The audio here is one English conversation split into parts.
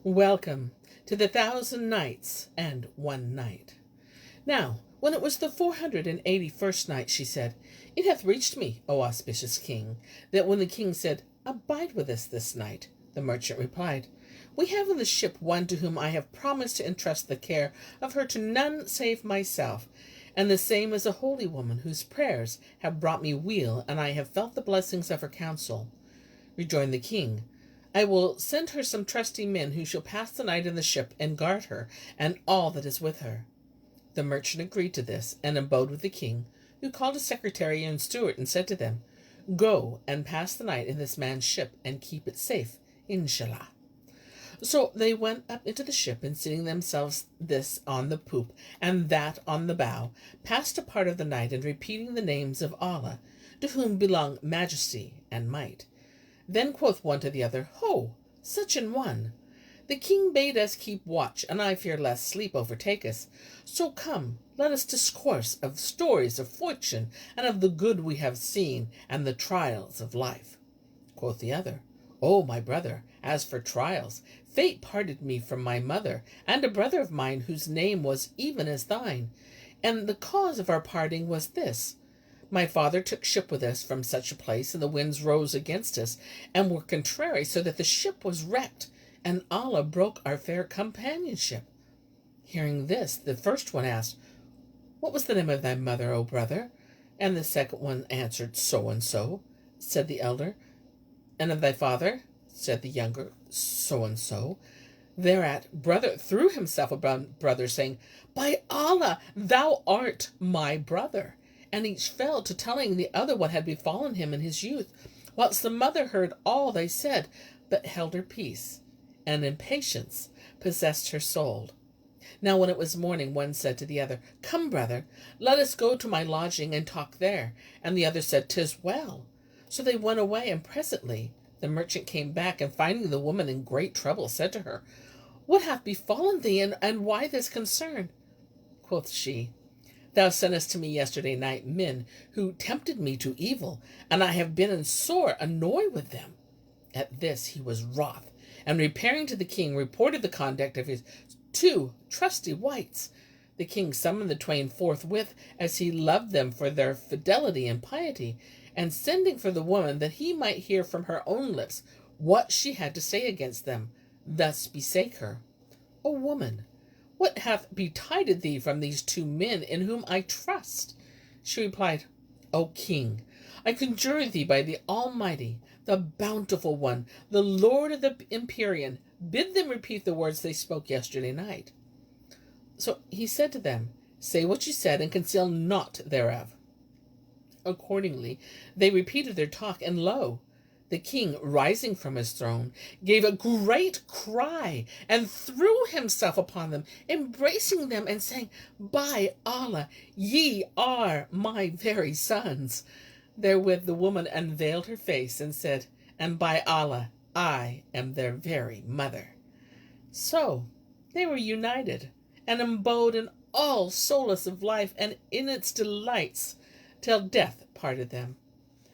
Welcome to the 1,000 Nights and 1 Night. Now, when it was the 481st night, she said, "It hath reached me, O auspicious king, that when the king said, 'Abide with us this night,' the merchant replied, 'We have in the ship one to whom I have promised to entrust the care of her to none save myself, and the same is a holy woman whose prayers have brought me weal, and I have felt the blessings of her counsel.' Rejoined the king, 'I will send her some trusty men who shall pass the night in the ship and guard her and all that is with her.' The merchant agreed to this and abode with the king, who called a secretary and steward and said to them, 'Go and pass the night in this man's ship and keep it safe, inshallah.' So they went up into the ship, and seating themselves this on the poop and that on the bow, passed a part of the night in repeating the names of Allah, to whom belong majesty and might. Then quoth one to the other, 'Ho, such an one! The king bade us keep watch, and I fear lest sleep overtake us. So come, let us discourse of stories of fortune, and of the good we have seen, and the trials of life.' Quoth the other, 'O my brother, as for trials, fate parted me from my mother, and a brother of mine whose name was even as thine. And the cause of our parting was this. My father took ship with us from such a place, and the winds rose against us, and were contrary, so that the ship was wrecked, and Allah broke our fair companionship.' Hearing this, the first one asked, 'What was the name of thy mother, O brother?' And the second one answered, 'So and so,' said the elder. 'And of thy father?' said the younger, 'So and so.' Thereat brother threw himself upon brother, saying, 'By Allah, thou art my brother!' And each fell to telling the other what had befallen him in his youth, whilst the mother heard all they said, but held her peace, and impatience possessed her soul. Now when it was morning, one said to the other, 'Come, brother, let us go to my lodging and talk there.' And the other said, ''Tis well.' So they went away, and presently the merchant came back, and finding the woman in great trouble, said to her, 'What hath befallen thee, and why this concern?' Quoth she, 'Thou sentest to me yesterday night men who tempted me to evil, and I have been in sore annoy with them.' At this he was wroth, and repairing to the king, reported the conduct of his 2 trusty wights. The king summoned the twain forthwith, as he loved them for their fidelity and piety, and sending for the woman, that he might hear from her own lips what she had to say against them, thus bespake her, 'O woman, what hath betided thee from these 2 men in whom I trust?' She replied, 'O king, I conjure thee by the Almighty, the Bountiful One, the Lord of the Empyrean, bid them repeat the words they spoke yesterday night.' So he said to them, 'Say what you said, and conceal naught thereof.' Accordingly, they repeated their talk, and lo, the king, rising from his throne, gave a great cry, and threw himself upon them, embracing them, and saying, 'By Allah, ye are my very sons.' Therewith the woman unveiled her face, and said, 'And by Allah, I am their very mother.' So they were united, and abode in all solace of life, and in its delights, till death parted them.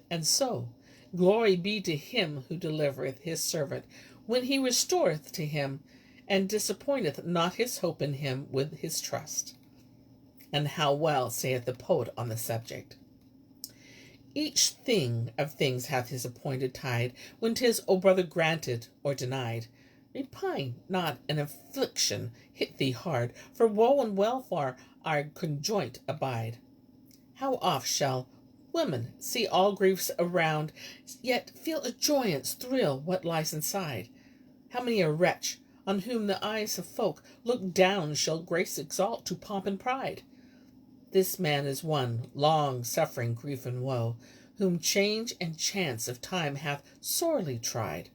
And so, glory be to him who delivereth his servant, when he restoreth to him, and disappointeth not his hope in him with his trust." And how well saith the poet on the subject: "Each thing of things hath his appointed tide, when 'tis, O brother, granted or denied. Repine not an affliction hit thee hard, for woe and welfare are conjoint abide. How oft shall women see all griefs around, yet feel a joyance thrill what lies inside? How many a wretch, on whom the eyes of folk look down, shall grace exalt to pomp and pride? This man is one, long suffering grief and woe, whom change and chance of time hath sorely tried.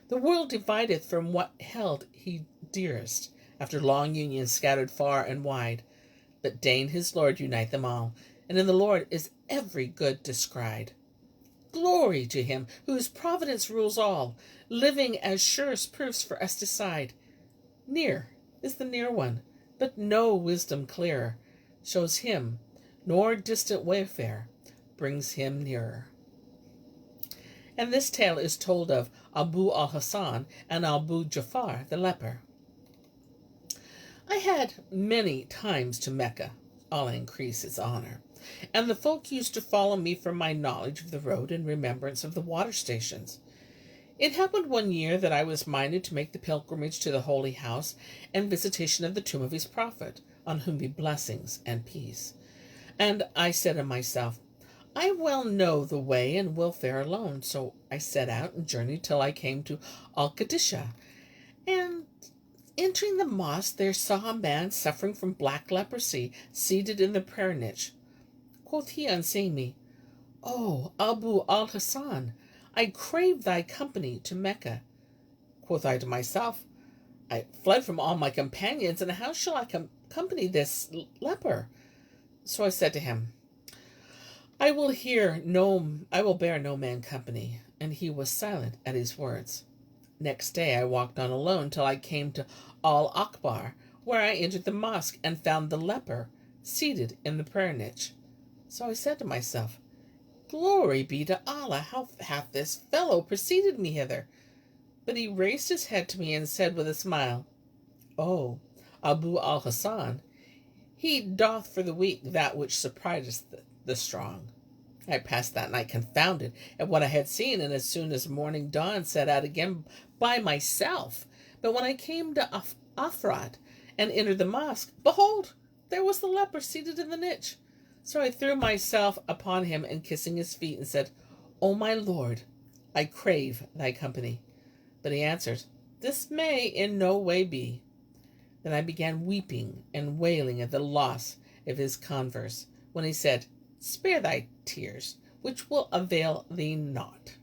The world divideth from what held he dearest, after long union scattered far and wide. But deign his Lord unite them all, and in the Lord is every good descried. Glory to him whose providence rules all, living as surest proofs for us decide. Near is the near one, but no wisdom clearer shows him, nor distant wayfare brings him nearer." And this tale is told of Abu-Al-Hasan and Abu-Jafar the leper. I had many times to Mecca, Allah increase its honor, and the folk used to follow me for my knowledge of the road and remembrance of the water stations. It happened one year that I was minded to make the pilgrimage to the holy house and visitation of the tomb of his prophet, on whom be blessings and peace. And I said to myself, I well know the way and will fare alone. So I set out and journeyed till I came to Al-Qadisha, and entering the mosque, there saw a man suffering from black leprosy, seated in the prayer niche. Quoth he on seeing me, O Abu-Al-Hasan, I crave thy company to Mecca. Quoth I to myself, I fled from all my companions, and how shall I accompany this leper? So I said to him, I will bear no man company. And he was silent at his words. Next day I walked on alone till I came to Al-Akbar, where I entered the mosque and found the leper seated in the prayer niche. So I said to myself, Glory be to Allah, how hath this fellow preceded me hither? But he raised his head to me and said with a smile, O Abu-Al-Hasan, he doth for the weak that which surpriseth the strong. I passed that night confounded at what I had seen, and as soon as morning dawned set out again by myself. But when I came to Afrat and entered the mosque, behold, there was the leper seated in the niche. So I threw myself upon him, and kissing his feet, and said, O my Lord, I crave thy company. But he answered, This may in no way be. Then I began weeping and wailing at the loss of his converse, when he said, Spare thy tears, which will avail thee naught.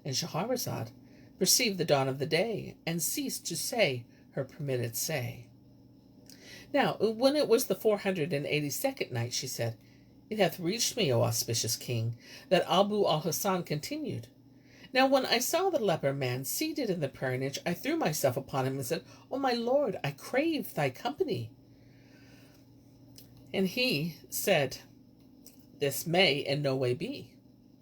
And Shahrazad perceived the dawn of the day, and ceased to say her permitted say. Now, when it was the 482nd night, she said, It hath reached me, O auspicious king, that Abu-Al-Hasan continued. Now, when I saw the leper man seated in the prayer niche, I threw myself upon him and said, O my Lord, I crave thy company. And he said, This may in no way be.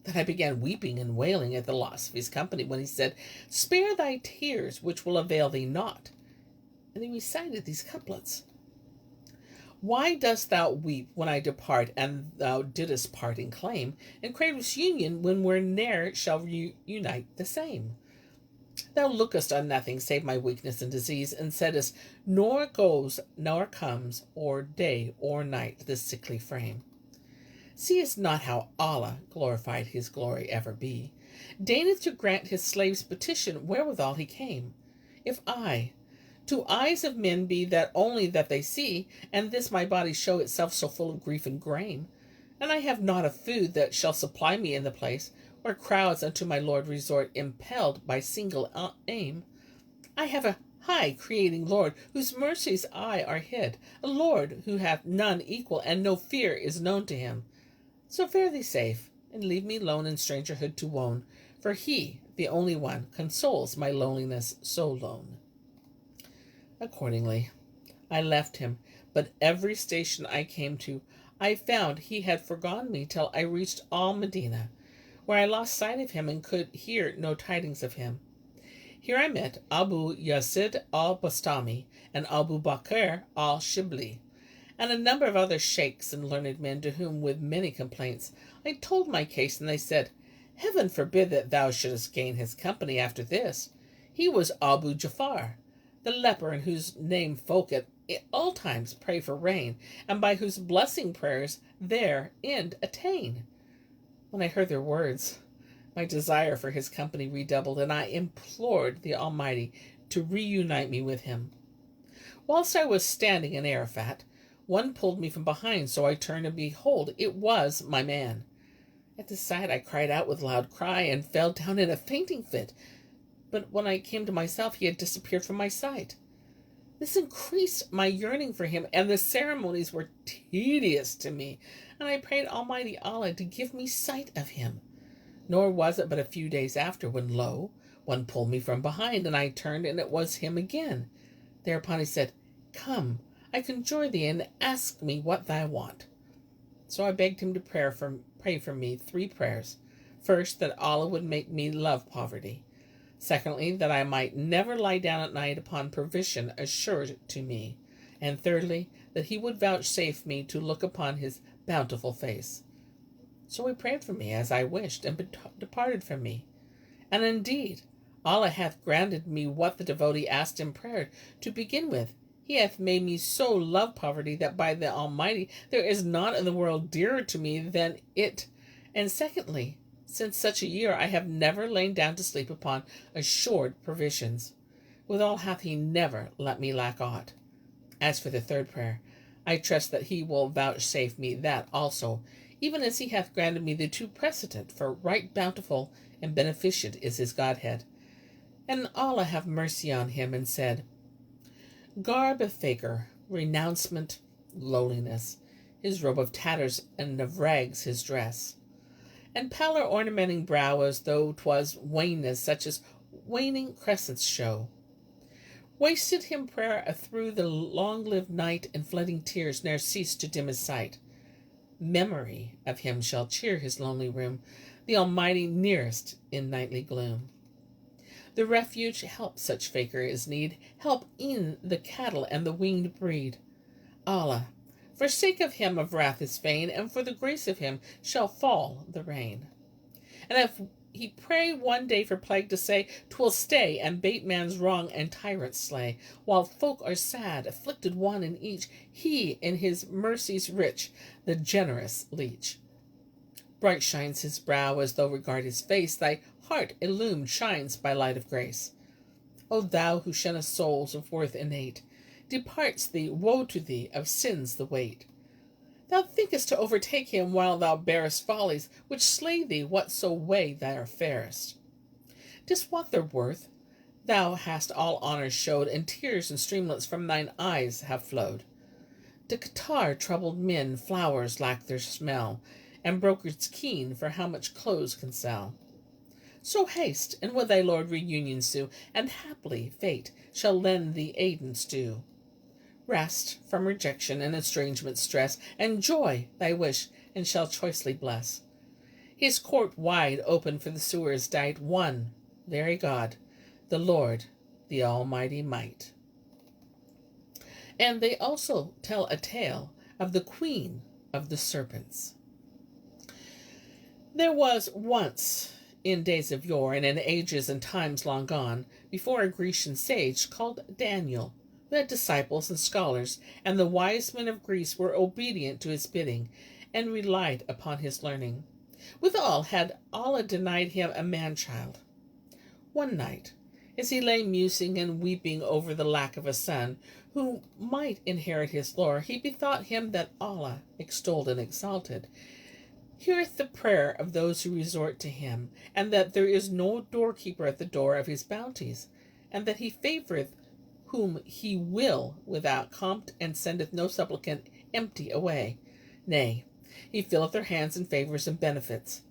Then I began weeping and wailing at the loss of his company, when he said, Spare thy tears, which will avail thee naught. And he recited these couplets. Why dost thou weep when I depart, and thou didst parting claim, and cravest union when we're ne'er shall unite the same? Thou lookest on nothing save my weakness and disease, and saidst, Nor goes nor comes, or day or night, this sickly frame. Seest not how Allah, glorified his glory ever be, deigneth to grant his slave's petition wherewithal he came? If I, to eyes of men be that only that they see, and this my body show itself so full of grief and grame, and I have not a food that shall supply me in the place, where crowds unto my Lord resort, impelled by single aim, I have a high creating Lord, whose mercies aye are hid, a Lord who hath none equal, and no fear is known to him. So fare thee safe, and leave me lone in strangerhood to wone, for he, the only one, consoles my loneliness so lone. Accordingly, I left him, but every station I came to, I found he had forgone me till I reached Al-Medina, where I lost sight of him and could hear no tidings of him. Here I met Abu Yazid al-Bastami and Abu Bakr al-Shibli, and a number of other sheikhs and learned men, to whom, with many complaints, I told my case, and they said, Heaven forbid that thou shouldest gain his company after this. He was Abu Jafar, the leper, in whose name folk at all times pray for rain, and by whose blessing prayers their end attain. When I heard their words, my desire for his company redoubled, and I implored the Almighty to reunite me with him. Whilst I was standing in Arafat, one pulled me from behind, so I turned, and behold, it was my man. At the sight I cried out with loud cry, and fell down in a fainting fit. But when I came to myself, he had disappeared from my sight. This increased my yearning for him, and the ceremonies were tedious to me, and I prayed Almighty Allah to give me sight of him. Nor was it but a few days after, when, lo, one pulled me from behind, and I turned, and it was him again. Thereupon he said, Come, I conjure thee, and ask me what thou want. So I begged him to pray for me 3 prayers. First, that Allah would make me love poverty. Secondly, that I might never lie down at night upon provision assured to me. And thirdly, that he would vouchsafe me to look upon his bountiful face. So he prayed for me as I wished, and departed from me. And indeed, Allah hath granted me what the devotee asked in prayer. To begin with, he hath made me so love poverty that by the Almighty there is naught in the world dearer to me than it. And secondly, since such a year I have never lain down to sleep upon assured provisions. Withal hath he never let me lack aught. As for the third prayer, I trust that he will vouchsafe me that also, even as he hath granted me the two precedent, for right bountiful and beneficent is his Godhead. And Allah have mercy on him, and said, Garb of fakir, renouncement, lowliness, his robe of tatters, and of rags his dress, and pallor ornamenting brow as though 'twas wanness, such as waning crescents show. Wasted him prayer through the long-lived night, and flooding tears ne'er cease to dim his sight. Memory of him shall cheer his lonely room, the Almighty nearest in nightly gloom. The refuge help such fakir is need, help e'en the cattle and the winged breed. Allah, for sake of him of wrath is fain, and for the grace of him shall fall the rain. And if he pray one day for plague to say, 'twill stay, and bait man's wrong and tyrants slay. While folk are sad, afflicted one and each, he in his mercies rich, the generous leech. Bright shines his brow as though regard his face, thy heart illumined shines by light of grace. O thou who shunnest souls of worth innate, departs thee, woe to thee, of sins the weight. Thou thinkest to overtake him while thou bearest follies, which slay thee whatso way thou farest. 'Tis what their worth, thou hast all honours showed, and tears and streamlets from thine eyes have flowed. To Qatar troubled men flowers lack their smell, and brokers keen for how much clothes can sell. So haste, and with thy Lord reunion sue, and haply fate shall lend thee aidance due. Rest from rejection and estrangement stress, and joy thy wish, and shall choicely bless. His court wide open for the sewers dight one very God, the Lord, the Almighty Might. And they also tell a tale of the Queen of the Serpents. There was once, in days of yore, and in ages and times long gone, before a Grecian sage called Daniel, who had disciples and scholars, and the wise men of Greece were obedient to his bidding, and relied upon his learning. Withal had Allah denied him a man-child. One night, as he lay musing and weeping over the lack of a son, who might inherit his lore, he bethought him that Allah, extolled and exalted, heareth the prayer of those who resort to him, and that there is no doorkeeper at the door of his bounties, and that he favoureth whom he will without compt, and sendeth no supplicant empty away. Nay, he filleth their hands in favours and benefits.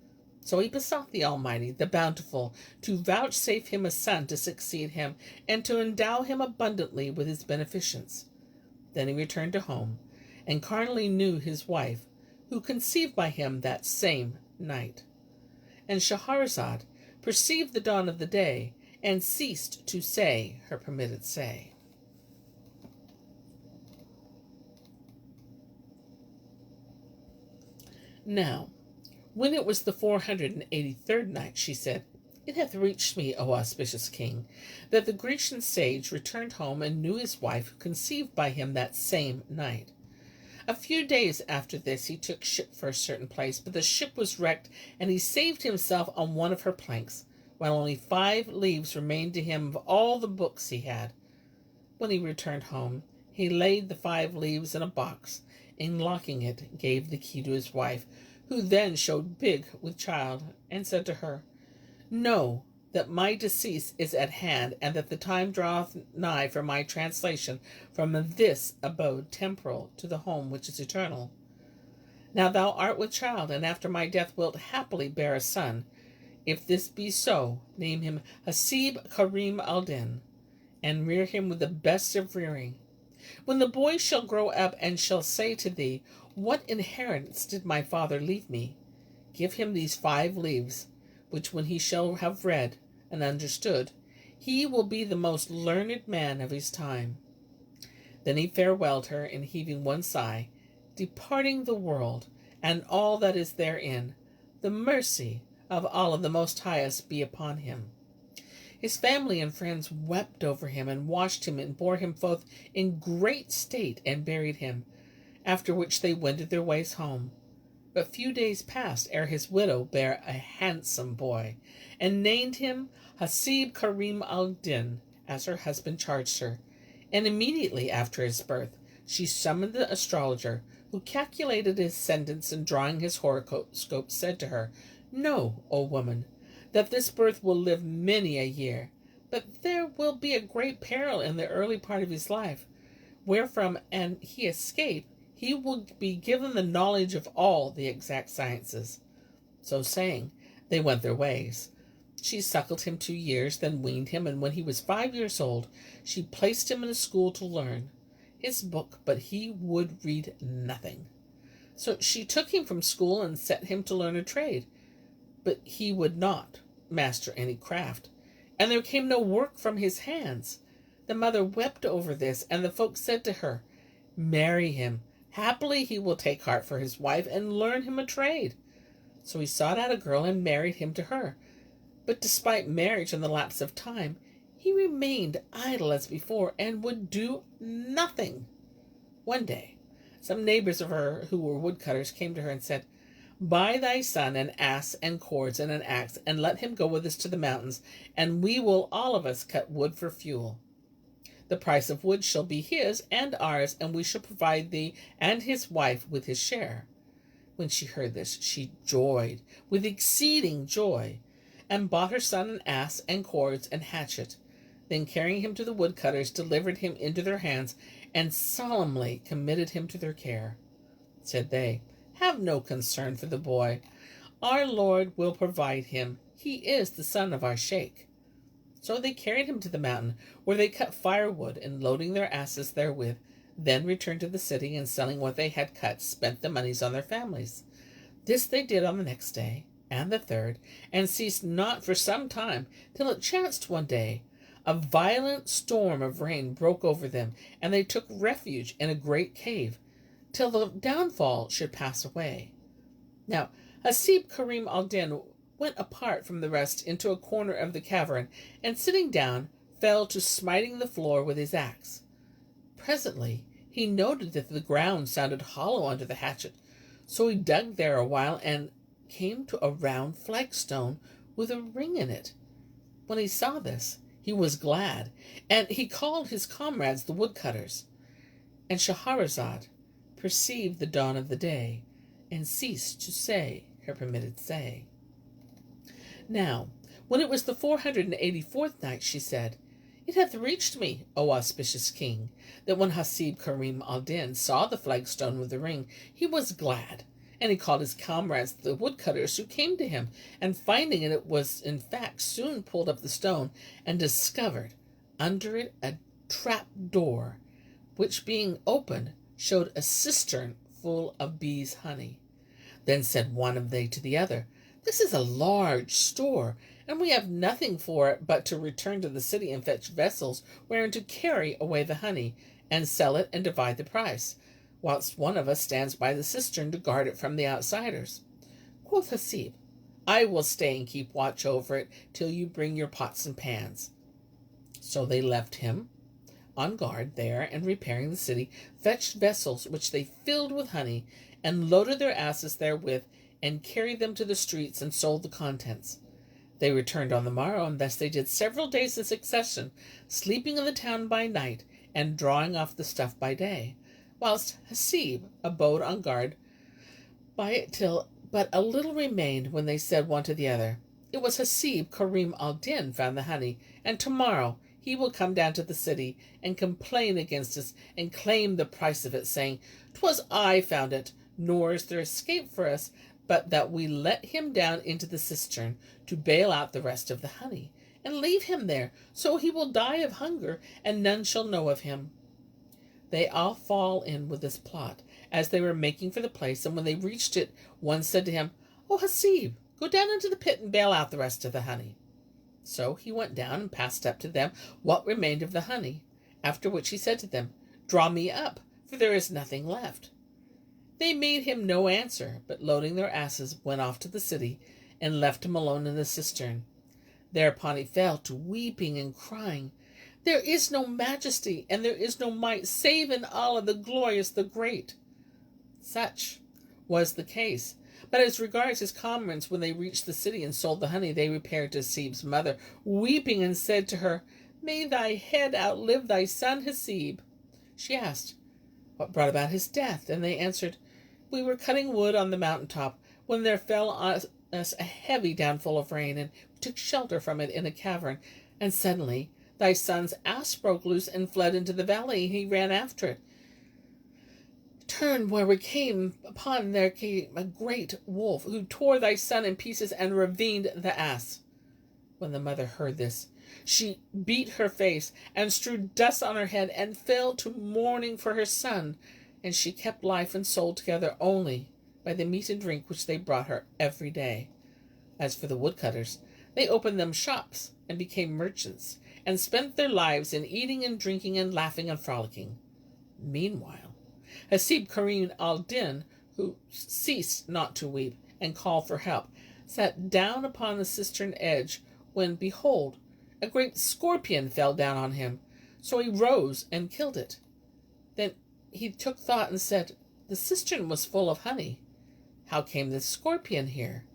So he besought the Almighty, the Bountiful, to vouchsafe him a son to succeed him, and to endow him abundantly with his beneficence. Then he returned to home, and carnally knew his wife, who conceived by him that same night. And Shahrazad perceived the dawn of the day, and ceased to say her permitted say. Now, when it was the 483rd night, she said, It hath reached me, O auspicious king, that the Grecian sage returned home and knew his wife, who conceived by him that same night. A few days after this he took ship for a certain place, but the ship was wrecked, and he saved himself on one of her planks, while only 5 leaves remained to him of all the books he had. When he returned home, he laid the 5 leaves in a box, and locking it, gave the key to his wife, who then showed big with child, and said to her, Know that my decease is at hand, and that the time draweth nigh for my translation from this abode temporal to the home which is eternal. Now thou art with child, and after my death wilt happily bear a son. If this be so, name him Hasib Karim al-Din, and rear him with the best of rearing. When the boy shall grow up and shall say to thee, What inheritance did my father leave me? Give him these 5 leaves, which when he shall have read and understood, He will be the most learned man of his time. Then he farewelled her, and heaving one sigh, departing the world, and all that is therein, the mercy of Allah the Most Highest be upon him. His family and friends wept over him, and washed him, and bore him forth in great state, and buried him, after which they wended their ways home. But few days passed ere his widow bare a handsome boy, and named him Hasib Karim al-Din, as her husband charged her. And immediately after his birth, she summoned the astrologer, who calculated his ascendants, and drawing his horoscope, said to her, Know, O woman, that this birth will live many a year, but there will be a great peril in the early part of his life, wherefrom an he escape, he will be given the knowledge of all the exact sciences. So saying, they went their ways. She suckled him 2 years, then weaned him, and when he was 5 years old, she placed him in a school to learn his book, but he would read nothing. So she took him from school and set him to learn a trade, but he would not master any craft, and there came no work from his hands. The mother wept over this, and the folk said to her, Marry him. Happily he will take heart for his wife, and learn him a trade. So he sought out a girl, and married him to her. But despite marriage and the lapse of time, he remained idle as before, and would do nothing. One day, some neighbors of her, who were woodcutters, came to her and said, Buy thy son an ass and cords and an axe, and let him go with us to the mountains, and we will all of us cut wood for fuel. The price of wood shall be his and ours, and we shall provide thee and his wife with his share. When she heard this, she joyed with exceeding joy, and bought her son an ass and cords and hatchet. Then carrying him to the woodcutters, delivered him into their hands, and solemnly committed him to their care. Said they, Have no concern for the boy. Our Lord will provide him. He is the son of our sheikh. So they carried him to the mountain, where they cut firewood, and loading their asses therewith, then returned to the city, and selling what they had cut, spent the monies on their families. This they did on the next day, and the third, and ceased not for some time, till it chanced one day, a violent storm of rain broke over them, and they took refuge in a great cave, till the downfall should pass away. Now Hasib Karim al-Din went apart from the rest into a corner of the cavern, and sitting down, fell to smiting the floor with his axe. Presently he noted that the ground sounded hollow under the hatchet, so he dug there a while, and came to a round flagstone with a ring in it. When he saw this, he was glad, and he called his comrades the woodcutters. And Shahrazad perceived the dawn of the day, and ceased to say her permitted say. Now, when it was the 484th night, she said, It hath reached me, O auspicious king, that when Hasib Karim al-Din saw the flagstone with the ring, he was glad, and he called his comrades the woodcutters, who came to him, and finding it was in fact soon pulled up the stone, and discovered under it a trap door, which being opened showed a cistern full of bees' honey. Then said one of they to the other, This is a large store, and we have nothing for it but to return to the city and fetch vessels wherein to carry away the honey, and sell it and divide the price, whilst one of us stands by the cistern to guard it from the outsiders. Quoth Hasib, I will stay and keep watch over it till you bring your pots and pans. So they left him on guard there, and repairing the city, fetched vessels which they filled with honey, and loaded their asses therewith, and carried them to the streets, and sold the contents. They returned on the morrow, and thus they did several days in succession, sleeping in the town by night, and drawing off the stuff by day, whilst Hasib abode on guard by it till but a little remained, when they said one to the other, It was Hasib Karim al-Din found the honey, and tomorrow he will come down to the city, and complain against us, and claim the price of it, saying, 'Twas I found it, nor is there escape for us, but that we let him down into the cistern to bail out the rest of the honey, and leave him there, so he will die of hunger, and none shall know of him. They all fall in with this plot, as they were making for the place, and when they reached it, one said to him, O Hasib, go down into the pit and bail out the rest of the honey. So he went down and passed up to them what remained of the honey, after which he said to them, "Draw me up, for there is nothing left." They made him no answer, but loading their asses went off to the city and left him alone in the cistern. Thereupon he fell to weeping and crying, "There is no majesty and there is no might save in Allah the glorious, the great." Such was the case. But as regards his comrades, when they reached the city and sold the honey, they repaired to Hasib's mother, weeping, and said to her, "May thy head outlive thy son Hasib." She asked, "What brought about his death?" And they answered, "We were cutting wood on the mountain top, when there fell on us a heavy downfall of rain, and we took shelter from it in a cavern. And suddenly thy son's ass broke loose and fled into the valley. He ran after it. Turned where we came upon, there came a great wolf, who tore thy son in pieces and ravined the ass." When the mother heard this, she beat her face and strewed dust on her head and fell to mourning for her son, and she kept life and soul together only by the meat and drink which they brought her every day. As for the woodcutters, they opened them shops and became merchants, and spent their lives in eating and drinking and laughing and frolicking. Meanwhile, Hasib Karim al-Din, who ceased not to weep and call for help, sat down upon the cistern edge, when, behold, a great scorpion fell down on him. So he rose and killed it. Then he took thought and said, "The cistern was full of honey. How came this scorpion here?"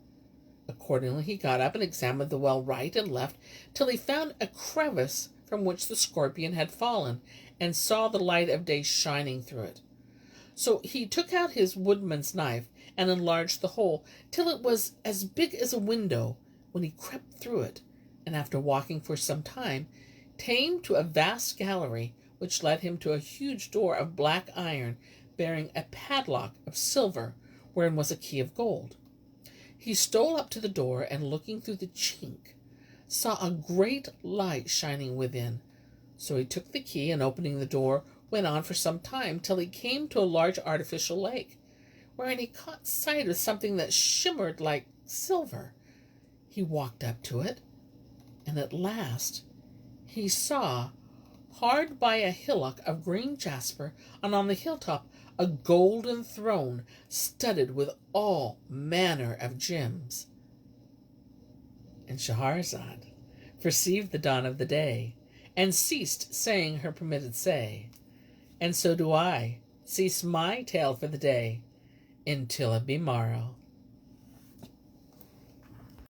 Accordingly he got up and examined the well right and left, till he found a crevice from which the scorpion had fallen, and saw the light of day shining through it. So he took out his woodman's knife and enlarged the hole till it was as big as a window, when he crept through it, and after walking for some time, came to a vast gallery, which led him to a huge door of black iron, bearing a padlock of silver, wherein was a key of gold. He stole up to the door, and looking through the chink, saw a great light shining within. So he took the key, and opening the door, went on for some time, till he came to a large artificial lake, wherein he caught sight of something that shimmered like silver. He walked up to it, and at last he saw, hard by a hillock of green jasper, and on the hilltop a golden throne, studded with all manner of gems. And Shahrazad perceived the dawn of the day, and ceased saying her permitted say. And so do I cease my tale for the day, until it be morrow.